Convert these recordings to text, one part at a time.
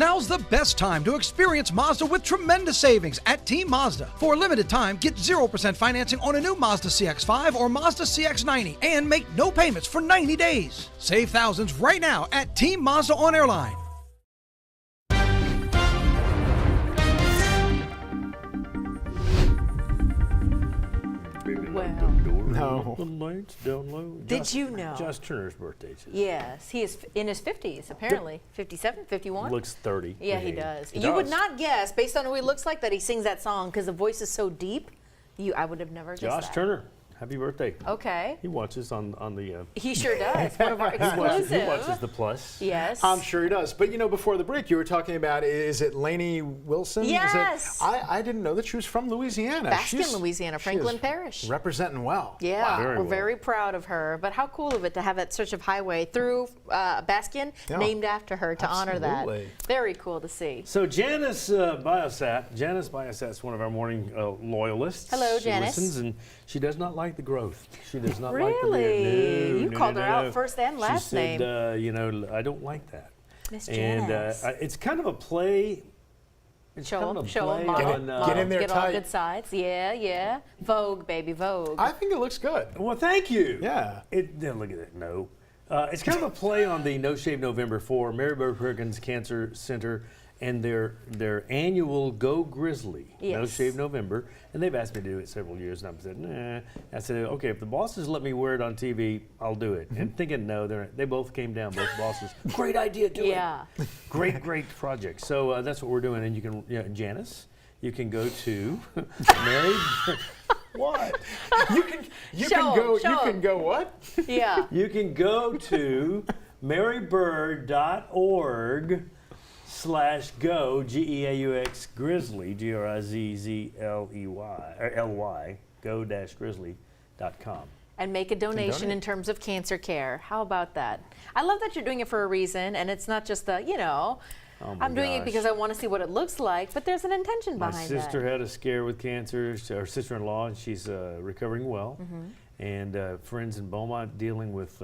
Now's the best time to experience Mazda with tremendous savings at Team Mazda. For a limited time, get 0% financing on a new Mazda CX-5 or Mazda CX-90 and make no payments for 90 days. Save thousands right now at Team Mazda on Airline. No. The lights down low. Did you know? Josh Turner's birthday today. Yes, he is in his 50s, apparently. 57, 51? Looks 30. Yeah, he does. You would not guess, based on who he looks like, that he sings that song because the voice is so deep. I would have never guessed that. Josh Turner, happy birthday. Okay. He watches on the... He sure does. One of our exclusives. He watches the Plus. Yes. I'm sure he does. But, before the break, you were talking about, is it Lainey Wilson? Yes. I didn't know that she was from Louisiana. Baskin, Louisiana, Franklin Parish. Representing well. Yeah, we're very proud of her. But how cool of it to have that stretch of highway through Baskin named after her to honor that. Very cool to see. So Janice Biosat's one of our morning loyalists. Hello, she Janice. Listens, and she does not like the growth. She does not really? like the beard. You called her out first and last name. She said, I don't like that. Miss Janice. And it's kind of a play. Show them, get in there get tight. all good sides. Yeah. Vogue, baby, Vogue. I think it looks good. Well, thank you. Yeah. Look at it. No. It's kind of a play on the No Shave November for Mary Bird Perkins Cancer Center and their annual Go Grizzly, No Shave November. And they've asked me to do it several years, and I said, nah. I said, okay, if the bosses let me wear it on TV, I'll do it. And thinking, no, they both came down, both bosses. Great idea, do it. Great project. So that's what we're doing. And you can, Janice, you can go to Mary. What? You can go what? Yeah. You can go to marybird.org/go GEAUX Grizzly GRIZZLEY or LY go-grizzly.com and make a donation in terms of cancer care. How about that? I love that you're doing it for a reason, and it's not just I'm doing it because I want to see what it looks like, but there's an intention behind that. My sister had a scare with cancer, her sister-in-law, and she's recovering well. And friends in Beaumont dealing with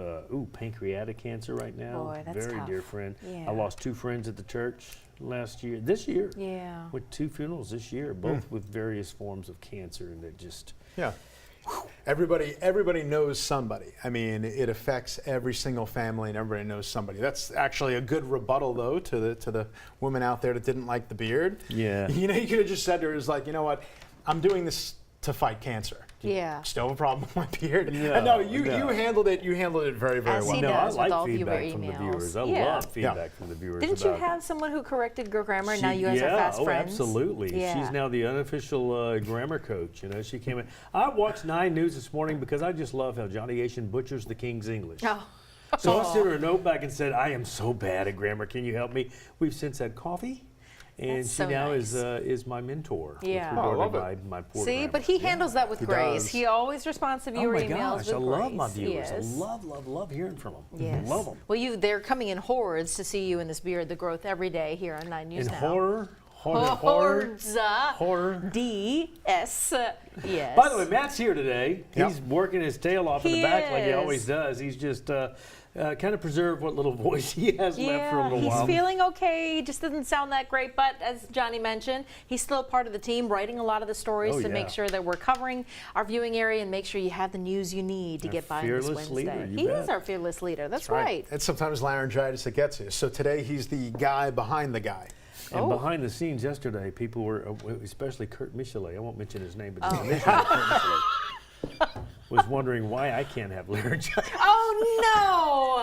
pancreatic cancer right now. Boy, that's very tough. Dear friend. Yeah. I lost 2 friends at the church this year. Yeah. With 2 funerals this year, both with various forms of cancer, and that just. Yeah. Everybody knows somebody. I mean, it affects every single family, and everybody knows somebody. That's actually a good rebuttal, though, to the woman out there that didn't like the beard. Yeah. You could have just said to her, "Is like, you know what? I'm doing this to fight cancer. Yeah. Still have a problem with my beard." No, you handled it. You handled it very, very well. No, I like feedback from the viewers. I love feedback from the viewers. Didn't you have someone who corrected your grammar? And now you guys are fast friends. Absolutely. Yeah. She's now the unofficial grammar coach. She came in. I watched 9 News this morning because I just love how Johnny Asian butchers the King's English. Oh. So I sent her a note back and said, "I am so bad at grammar. Can you help me?" We've since had coffee. And That's she so now nice. is my mentor. Yeah. With regard to my poor See, grammar. but he handles that with grace. does. He always responds to viewer emails gosh, with I grace. love my viewers. Yes. I love hearing from them. Yes. Love them. Well, they're coming in hordes to see you in this beard, the growth every day here on 9 News In now. horror. DS. Yes. By the way, Matt's here today. He's working his tail off in the back like he always does. He's just kind of preserved what little voice he has left for a little while. He's feeling okay. He just doesn't sound that great, but as Johnny mentioned, he's still part of the team, writing a lot of the stories to make sure that we're covering our viewing area and make sure you have the news you need to get by this Wednesday. Leader, he is our fearless leader. That's right. And sometimes laryngitis that gets you. So today he's the guy behind the guy. And behind the scenes yesterday, people were, especially Kurt Michelet, I won't mention his name, but Kurt Michelet was wondering why I can't have laryngitis. Oh, no!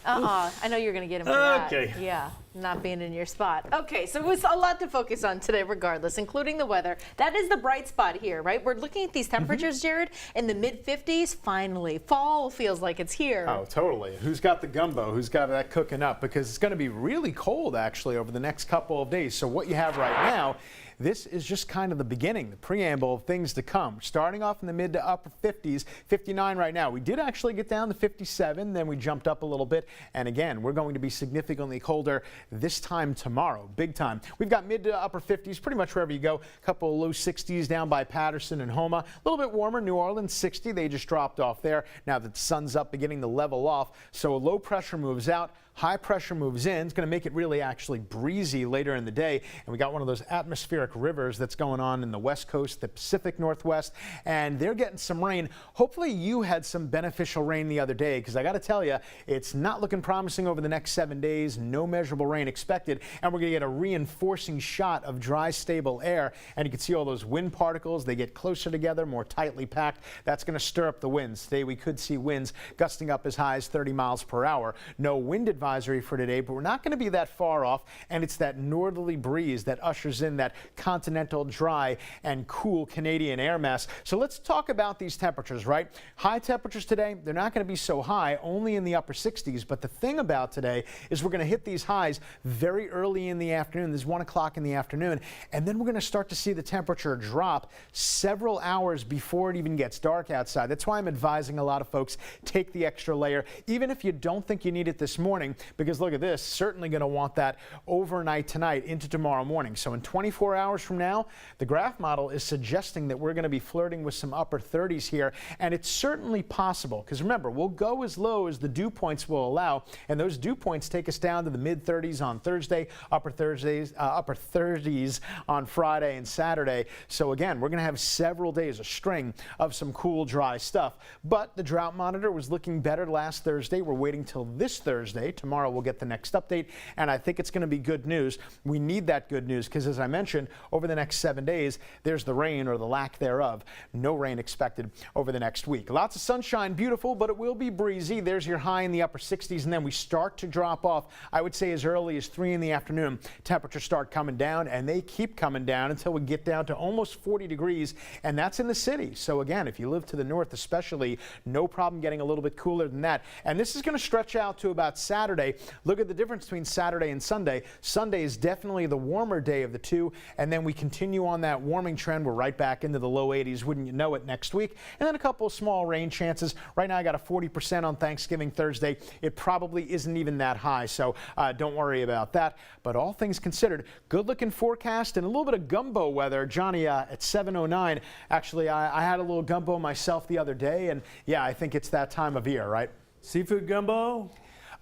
I know you're going to get him for that. Okay. Yeah, not being in your spot. Okay, so it's a lot to focus on today regardless, including the weather. That is the bright spot here, right? We're looking at these temperatures, Jared, in the mid-50s. Finally, fall feels like it's here. Oh, totally. Who's got the gumbo? Who's got that cooking up? Because it's going to be really cold, actually, over the next couple of days. So what you have right now, this is just kind of the beginning, the preamble of things to come. Starting off in the mid to upper 50s, 59 right now. We did actually get down to 57, then we jumped up a little bit. And again, we're going to be significantly colder this time tomorrow, big time. We've got mid to upper 50s pretty much wherever you go. A couple of low 60s down by Patterson and Homa. A little bit warmer, New Orleans 60. They just dropped off there. Now that the sun's up, beginning to level off. So a low pressure moves out. high pressure moves in. It's going to make it really actually breezy later in the day. And we got one of those atmospheric rivers that's going on in the West Coast, the Pacific Northwest, and they're getting some rain. Hopefully you had some beneficial rain the other day, because I got to tell you, it's not looking promising over the next 7 days. No measurable rain expected, and we're going to get a reinforcing shot of dry, stable air. And you can see all those wind particles. They get closer together, more tightly packed. That's going to stir up the winds. Today we could see winds gusting up as high as 30 miles per hour. No wind advisory for today, but we're not going to be that far off, and it's that northerly breeze that ushers in that continental, dry, and cool Canadian air mass. So let's talk about these temperatures, right? High temperatures today, they're not going to be so high, only in the upper 60s, but the thing about today is we're going to hit these highs very early in the afternoon. This is 1 o'clock in the afternoon, and then we're going to start to see the temperature drop several hours before it even gets dark outside. That's why I'm advising a lot of folks take the extra layer, even if you don't think you need it this morning, because look at this, certainly going to want that overnight tonight into tomorrow morning. So in 24 hours from now, the graph model is suggesting that we're going to be flirting with some upper 30s here, and it's certainly possible, because remember, we'll go as low as the dew points will allow, and those dew points take us down to the mid 30s on Thursday, upper 30s on Friday and Saturday. So again, we're going to have several days, a string of some cool, dry stuff. But the drought monitor was looking better last Thursday. We're waiting till this Thursday. Tomorrow we'll get the next update, and I think it's going to be good news. We need that good news because, as I mentioned, over the next 7 days, there's the rain or the lack thereof. No rain expected over the next week. Lots of sunshine, beautiful, but it will be breezy. There's your high in the upper 60s, and then we start to drop off, I would say as early as 3 in the afternoon. Temperatures start coming down, and they keep coming down until we get down to almost 40 degrees, and that's in the city. So again, if you live to the north especially, no problem getting a little bit cooler than that. And this is going to stretch out to about Saturday. Look at the difference between Saturday and Sunday. Sunday is definitely the warmer day of the two, and then we continue on that warming trend. We're right back into the low 80s, wouldn't you know it, next week. And then a couple of small rain chances. Right now I got a 40% on Thanksgiving Thursday. It probably isn't even that high, so don't worry about that. But all things considered, good looking forecast and a little bit of gumbo weather. Johnny at 7:09. Actually, I had a little gumbo myself the other day, and yeah, I think it's that time of year, right? Seafood gumbo?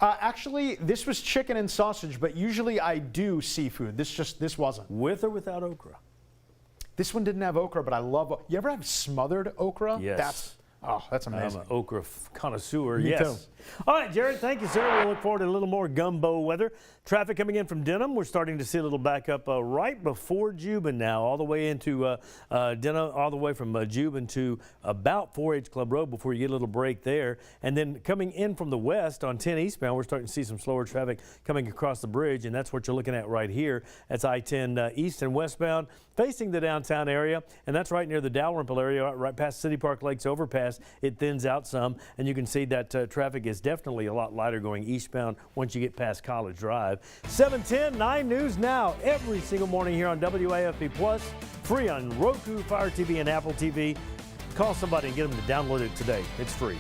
Actually, this was chicken and sausage, but usually I do seafood. This wasn't. With or without okra? This one didn't have okra, but I love. You ever have smothered okra? Yes. That's amazing. I'm an okra connoisseur. Me yes. too. All right, Jared, thank you, sir. We'll look forward to a little more gumbo weather. Traffic coming in from Denham. We're starting to see a little backup right before Jubin now, all the way into Denham, all the way from Jubin to about 4H Club Road before you get a little break there. And then coming in from the west on 10 eastbound, we're starting to see some slower traffic coming across the bridge, and that's what you're looking at right here. That's I-10 east and westbound facing the downtown area, and that's right near the Dalrymple area, right past City Park Lakes overpass. It thins out some, and you can see that traffic is definitely a lot lighter going eastbound once you get past College Drive. 7:10, 9 News Now, every single morning here on WAFB Plus, free on Roku, Fire TV, and Apple TV. Call somebody and get them to download it today. It's free.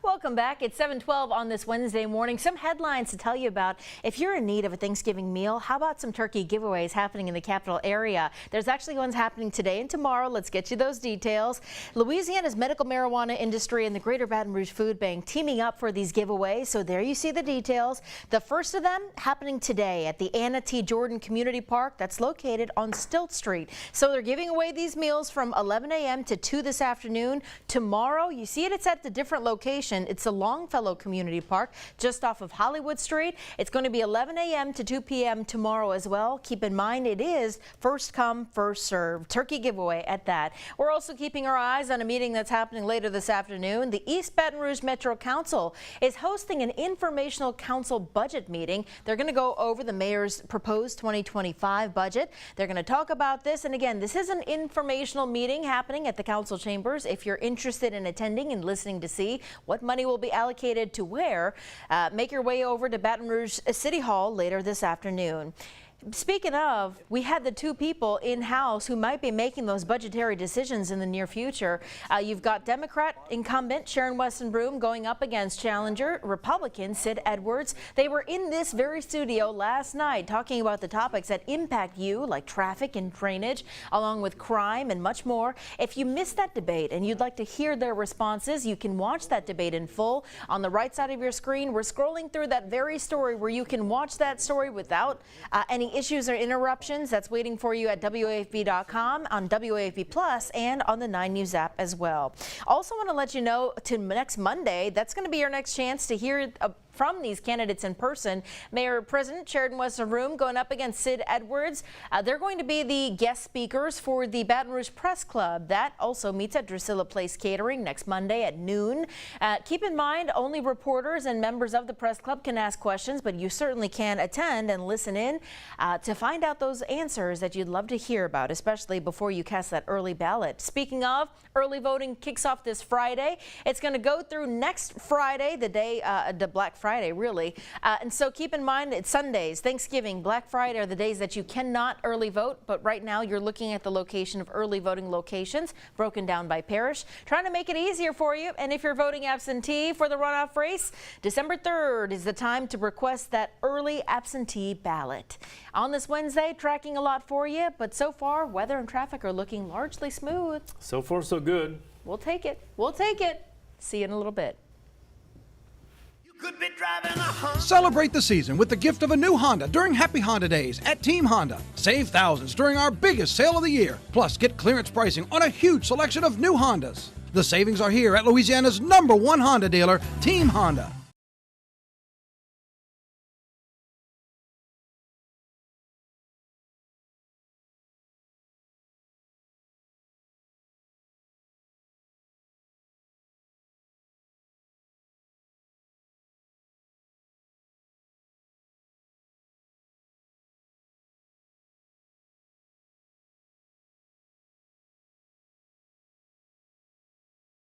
Welcome back. It's 7:12 on this Wednesday morning. Some headlines to tell you about. If you're in need of a Thanksgiving meal, how about some turkey giveaways happening in the capital area? There's actually ones happening today and tomorrow. Let's get you those details. Louisiana's medical marijuana industry and the Greater Baton Rouge Food Bank teaming up for these giveaways. So there you see the details. The first of them happening today at the Anna T. Jordan Community Park that's located on Stilt Street. So they're giving away these meals from 11 a.m. to 2 this afternoon. Tomorrow, you see it's at the different location. It's the Longfellow Community Park just off of Hollywood Street. It's going to be 11 a.m. to 2 p.m. tomorrow as well. Keep in mind it is first come, first served. Turkey giveaway at that. We're also keeping our eyes on a meeting that's happening later this afternoon. The East Baton Rouge Metro Council is hosting an informational council budget meeting. They're going to go over the mayor's proposed 2025 budget. They're going to talk about this. And again, this is an informational meeting happening at the council chambers. If you're interested in attending and listening to see what money will be allocated to where, make your way over to Baton Rouge City Hall later this afternoon. Speaking of, we had the two people in-house who might be making those budgetary decisions in the near future. You've got Democrat incumbent Sharon Weston-Broom going up against challenger Republican Sid Edwards. They were in this very studio last night talking about the topics that impact you, like traffic and drainage, along with crime and much more. If you missed that debate and you'd like to hear their responses, you can watch that debate in full. On the right side of your screen, we're scrolling through that very story where you can watch that story without any issues or interruptions. That's waiting for you at WAFB.com, on WAFB Plus, and on the 9 News app as well. Also want to let you know to next Monday, that's going to be your next chance to hear from these candidates in person. Mayor President Sheridan Weston-Broom going up against Sid Edwards. They're going to be the guest speakers for the Baton Rouge Press Club. That also meets at Drusilla Place Catering next Monday at noon. Keep in mind, only reporters and members of the Press Club can ask questions, but you certainly can attend and listen in to find out those answers that you'd love to hear about, especially before you cast that early ballot. Speaking of, early voting kicks off this Friday. It's going to go through next Friday, the day, the Black Friday, really. And so keep in mind, it's Sundays, Thanksgiving, Black Friday are the days that you cannot early vote. But right now you're looking at the location of early voting locations broken down by parish, trying to make it easier for you. And if you're voting absentee for the runoff race, December 3rd is the time to request that early absentee ballot. On this Wednesday, tracking a lot for you, but so far weather and traffic are looking largely smooth. So far, so good. We'll take it. We'll take it. See you in a little bit. Could be driving a Honda. Celebrate the season with the gift of a new Honda during Happy Honda Days at Team Honda. Save thousands during our biggest sale of the year. Plus, get clearance pricing on a huge selection of new Hondas. The savings are here at Louisiana's #1 Honda dealer, Team Honda.